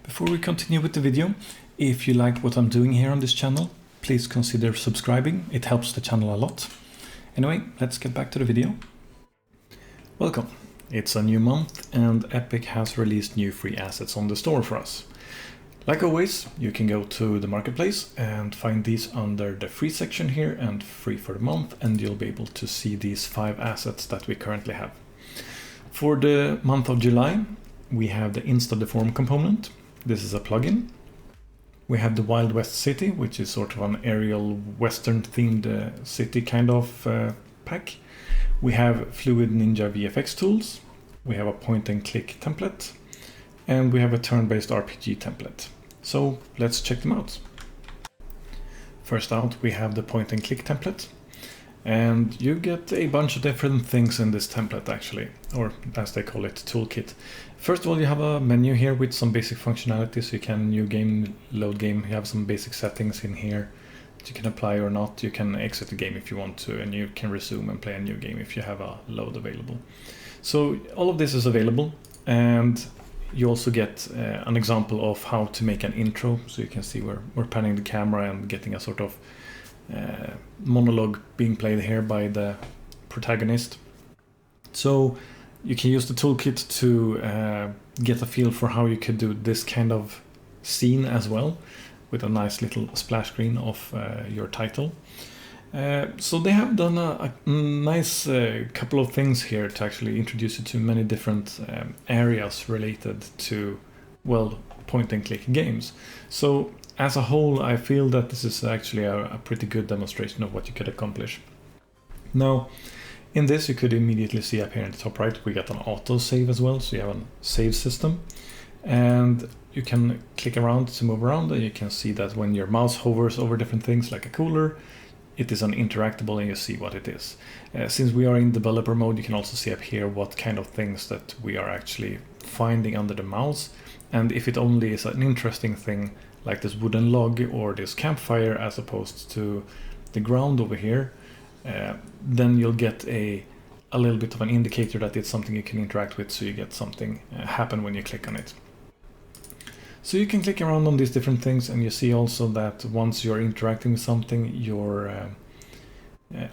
Before we continue with the video, if you like what I'm doing here on this channel, please consider subscribing. It helps the channel a lot. Anyway, let's get back to the video. Welcome. It's a new month and Epic has released new free assets on the store for us. Like always, you can go to the marketplace and find these under the free section here and free for the month, and you'll be able to see these 5 assets that we currently have. For the month of July, we have the Insta-Deform component. This is a plugin. We have the Wild West City, which is sort of an aerial western themed city kind of pack. We have Fluid Ninja VFX tools. We have a point and click template. And we have a turn-based RPG template. So let's check them out. First out, we have the point and click template. And you get a bunch of different things in this template actually, or as they call it, toolkit. First of all, you have a menu here with some basic functionality, so you can new game, load game. You have some basic settings in here that you can apply or not. You can exit the game if you want to, and you can resume and play a new game if you have a load available. So all of this is available, and you also get an example of how to make an intro. So you can see we're panning the camera and getting a sort of monologue being played here by the protagonist. So you can use the toolkit to get a feel for how you could do this kind of scene as well, with a nice little splash screen of your title. So they have done a nice couple of things here to actually introduce you to many different areas related to, well, point and click games. So as a whole, I feel that this is actually a pretty good demonstration of what you could accomplish. Now, in this you could immediately see up here in the top right, we got an auto save as well. So you have a save system, and you can click around to move around, and you can see that when your mouse hovers over different things like a cooler, it is an interactable and you see what it is. Since we are in developer mode, you can also see up here what kind of things that we are actually finding under the mouse. And if it only is an interesting thing like this wooden log or this campfire as opposed to the ground over here, then you'll get a little bit of an indicator that it's something you can interact with, so you get something happen when you click on it. So you can click around on these different things, and you see also that once you're interacting with something, your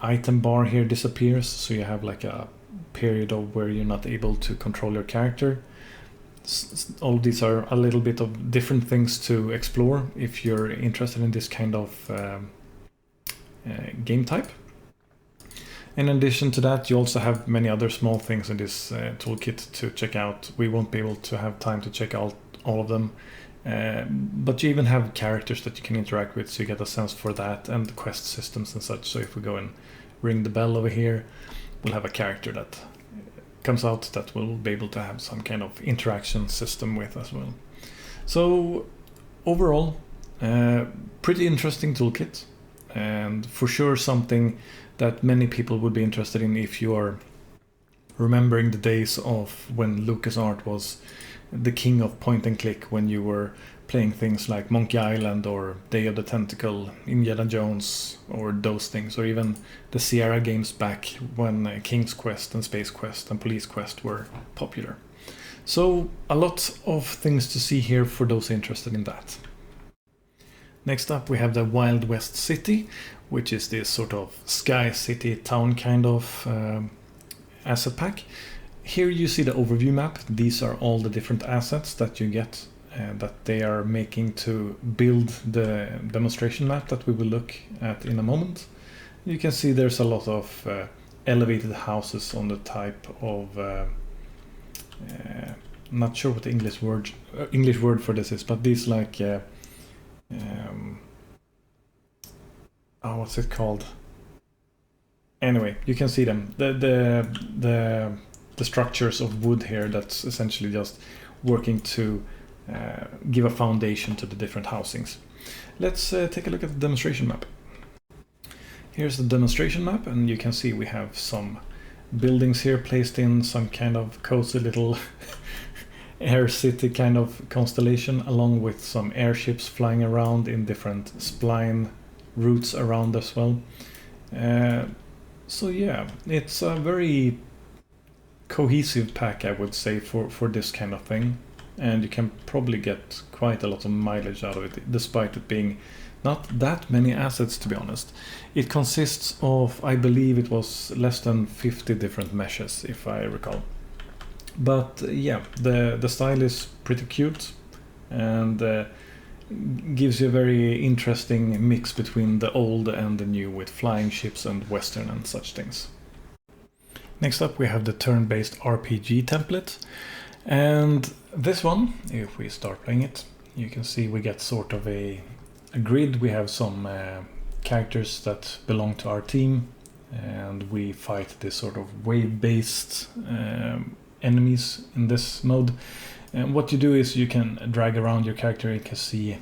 item bar here disappears. So you have like a period of where you're not able to control your character. All of these are a little bit of different things to explore if you're interested in this kind of game type. In addition to that, you also have many other small things in this toolkit to check out. We won't be able to have time to check out all of them, but you even have characters that you can interact with, so you get a sense for that, and quest systems and such. So if we go and ring the bell over here, we'll have a character that comes out that we'll be able to have some kind of interaction system with as well. So overall, pretty interesting toolkit, and for sure something that many people would be interested in if you are remembering the days of when LucasArts was the king of point and click, when you were playing things like Monkey Island or Day of the Tentacle, Indiana Jones, or those things, or even the Sierra games back when King's Quest and Space Quest and Police Quest were popular. So a lot of things to see here for those interested in that. Next up we have the Wild West City, which is this sort of sky city town kind of asset pack. Here you see the overview map. These are all the different assets that you get that they are making to build the demonstration map that we will look at in a moment. You can see there's a lot of elevated houses on the type of not sure what the English word for this is, but these like what's it called? Anyway, you can see them. The structures of wood here that's essentially just working to give a foundation to the different housings. Let's take a look at the demonstration map. Here's the demonstration map, and you can see we have some buildings here placed in some kind of cozy little air city kind of constellation, along with some airships flying around in different spline routes around as well. So yeah, it's a very cohesive pack, I would say, for this kind of thing. and you can probably get quite a lot of mileage out of it, despite it being not that many assets, to be honest. It consists of, I believe it was less than 50 different meshes, if I recall. But yeah, the style is pretty cute, and gives you a very interesting mix between the old and the new, with flying ships and western and such things. Next up we have the turn-based RPG template, and this one, if we start playing it, you can see we get sort of a grid. We have some characters that belong to our team, and we fight this sort of wave-based enemies in this mode. And what you do is you can drag around your character. You can see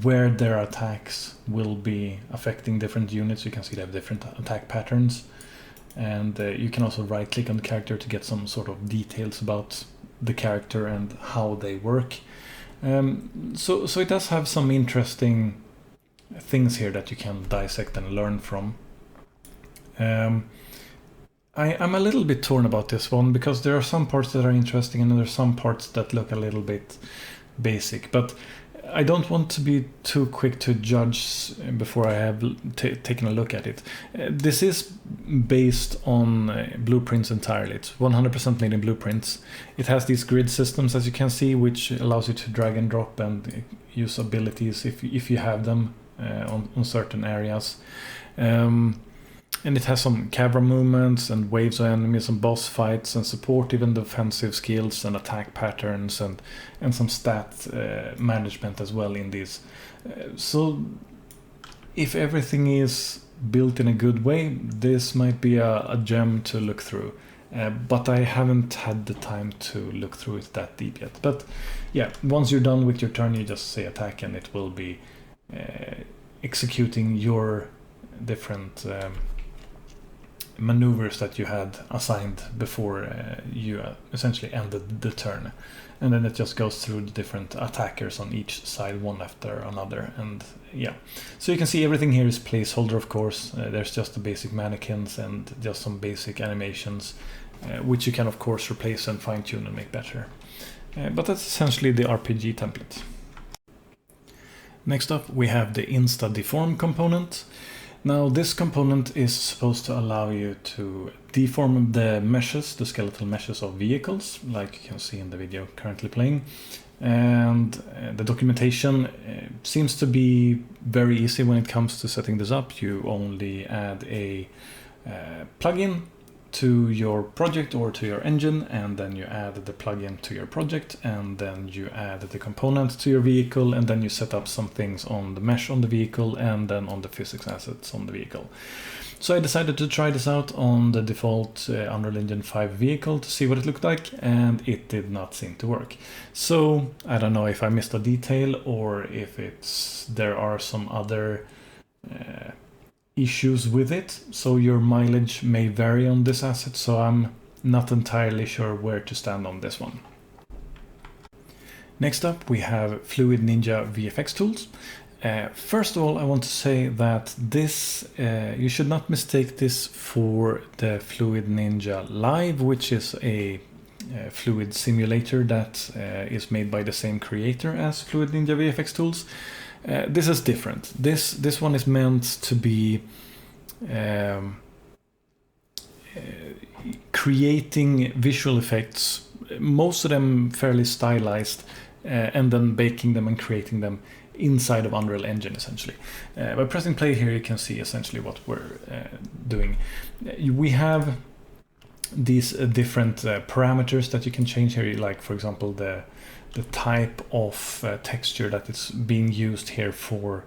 where their attacks will be affecting different units. You can see they have different attack patterns, and you can also right click on the character to get some sort of details about the character and how they work. So it does have some interesting things here that you can dissect and learn from. I'm a little bit torn about this one, because there are some parts that are interesting and there are some parts that look a little bit basic, but I don't want to be too quick to judge before I have taken a look at it. This is based on blueprints entirely. It's 100% made in blueprints. It has these grid systems, as you can see, which allows you to drag and drop and use abilities if you have them on certain areas. And it has some camera movements and waves of enemies and boss fights and support, even defensive skills and attack patterns, and some stat management as well in these. So if everything is built in a good way, this might be a gem to look through. But I haven't had the time to look through it that deep yet. But yeah, once you're done with your turn, you just say attack and it will be executing your different maneuvers that you had assigned before you essentially ended the turn. And then it just goes through the different attackers on each side, one after another. And yeah, so you can see everything here is placeholder, of course. There's just the basic mannequins and just some basic animations, which you can of course replace and fine-tune and make better. But that's essentially the RPG template. Next up we have the Insta Deform component. Now this component is supposed to allow you to deform the meshes, the skeletal meshes of vehicles, like you can see in the video currently playing. And the documentation seems to be very easy when it comes to setting this up. You only add a plugin to your project or to your engine, and then you add the plugin to your project, and then you add the component to your vehicle, and then you set up some things on the mesh on the vehicle and then on the physics assets on the vehicle. So I decided to try this out on the default Unreal Engine 5 vehicle to see what it looked like, and it did not seem to work. So I don't know if I missed a detail or if there are some other issues with it, so your mileage may vary on this asset, so I'm not entirely sure where to stand on this one. Next up we have Fluid Ninja VFX tools. First of all, I want to say that this you should not mistake this for the Fluid Ninja Live, which is a fluid simulator that is made by the same creator as Fluid Ninja VFX tools. This is different. This one is meant to be creating visual effects, most of them fairly stylized, and then baking them and creating them inside of Unreal Engine, essentially. By pressing play here, you can see essentially what we're doing. We have these different parameters that you can change here, like for example the type of texture that is being used here for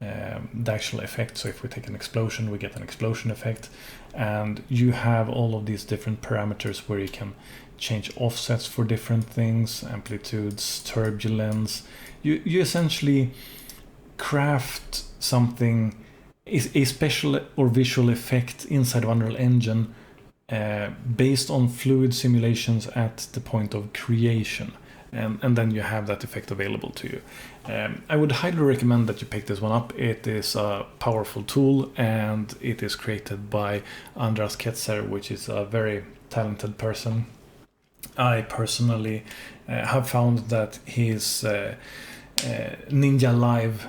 the actual effect. So if we take an explosion, we get an explosion effect, and you have all of these different parameters where you can change offsets for different things, amplitudes, turbulence. You essentially craft something, a special or visual effect inside of Unreal Engine based on fluid simulations at the point of creation. And then you have that effect available to you. I would highly recommend that you pick this one up. It is a powerful tool, and it is created by Andras Ketzer, which is a very talented person. I personally have found that his Ninja Live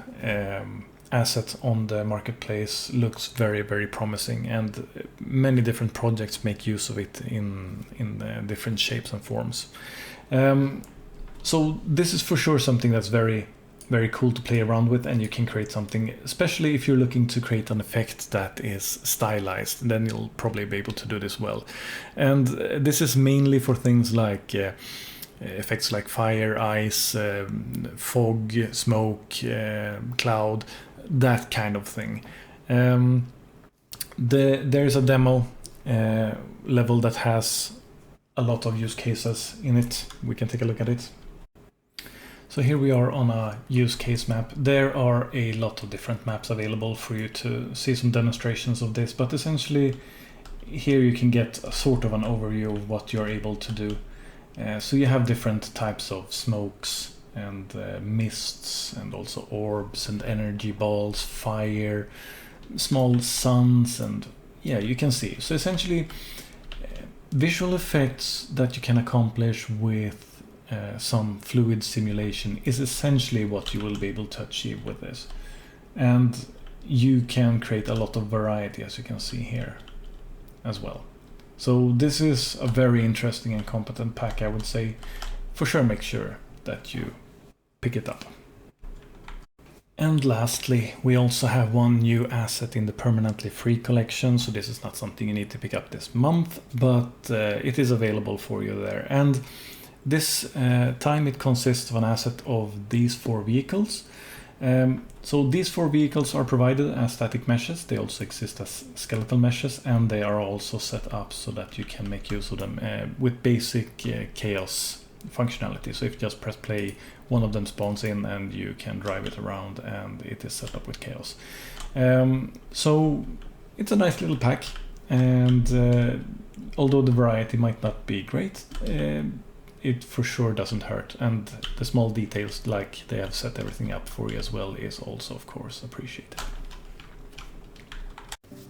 asset on the marketplace looks very, very promising, and many different projects make use of it in different shapes and forms. So this is for sure something that's very, very cool to play around with, and you can create something, especially if you're looking to create an effect that is stylized, then you'll probably be able to do this well. And this is mainly for things like effects like fire, ice, fog, smoke, cloud, that kind of thing. There's a demo level that has a lot of use cases in it. We can take a look at it. So here we are on a use case map. There are a lot of different maps available for you to see some demonstrations of this, but essentially here you can get a sort of an overview of what you're able to do. So you have different types of smokes and mists, and also orbs and energy balls, fire, small suns, and yeah, you can see. So essentially visual effects that you can accomplish with some fluid simulation is essentially what you will be able to achieve with this. And you can create a lot of variety, as you can see here as well. So this is a very interesting and competent pack, I would say. For sure, make sure that you pick it up. And lastly, we also have one new asset in the permanently free collection. So this is not something you need to pick up this month, but it is available for you there. And this time it consists of an asset of these 4 vehicles. So these 4 vehicles are provided as static meshes. They also exist as skeletal meshes, and they are also set up so that you can make use of them with basic chaos functionality. So if you just press play, one of them spawns in and you can drive it around, and it is set up with chaos. So it's a nice little pack, and although the variety might not be great, it for sure doesn't hurt, and the small details, like they have set everything up for you as well, is also of course appreciated.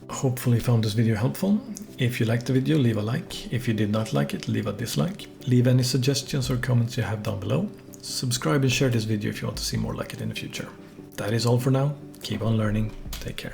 Hopefully you found this video helpful. If you liked the video, leave a like. If you did not like it, leave a dislike. Leave any suggestions or comments you have down below. Subscribe and share this video if you want to see more like it in the future. That is all for now. Keep on learning. Take care.